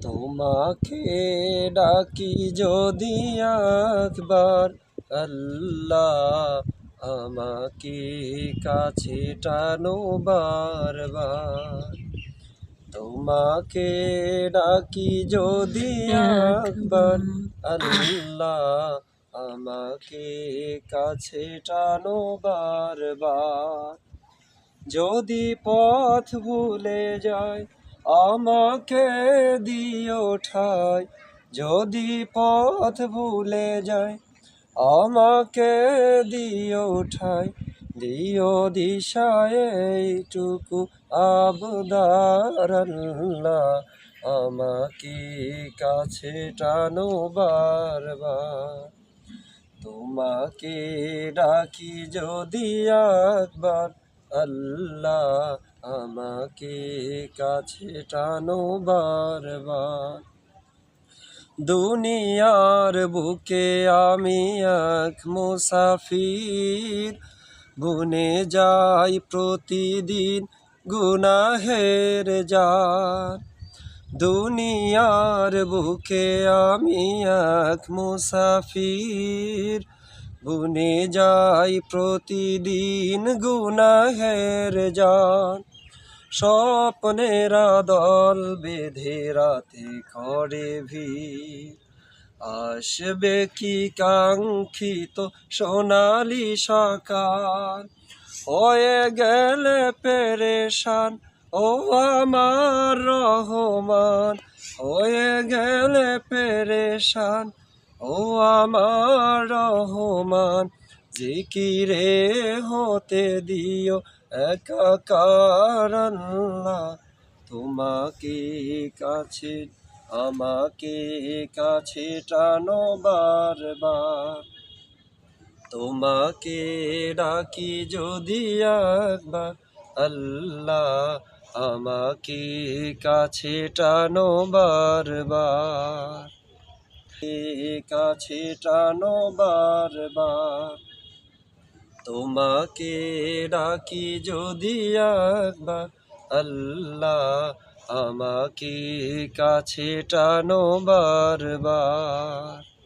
তোমাকে ডাকি যদি একবার আল্লাহ, আমাকে কাছে টানো বারবার। তোমাকে ডাকি যদি একবার আল্লাহ, আমাকে কাছে টানো বারবার। যদি পথ ভুলে যায় আমাকে দিও ঠাই, যদি পথ ভুলে যায় আমাকে দিও ঠাই। দিও দিশায় এইটুকু আবদার আল্লাহ, আমাকে কাছে টানো বারবার। তোমাকে ডাকি যদি একবার আল্লাহ, আমাকে কাছে টানো বারবার। দুনিয়ার বুকে আমি এক মুসাফির, বুনে যাই প্রতিদিন গুনাহের জাল। দুনিয়ার বুকে আমি এক মুসাফির, বুনে যাই প্রতিদিন গুনাহের জাল। স্বপ্নেরা দল বেঁধে রাতে করে ভিড়, আসবে কি কাঙ্ক্ষিত সোনালি সকাল। হয়ে গেলে পেরেশান ও আমার রহমান, হয়ে গেলে পেরেশান ও আমার রহমান। জিকিরে হতে দিও একাকার আল্লাহ, তোমাকে কাছে আমাকে কাছে টানো বারবার। তোমাকে ডাকি যদি একবার আল্লাহ, আমাকে কাছে টানো বারবার। কাছে টানো বারবার। তোমাকে ডাকি যদি একবার আল্লাহ, আমাকে কাছে টানো বারবার।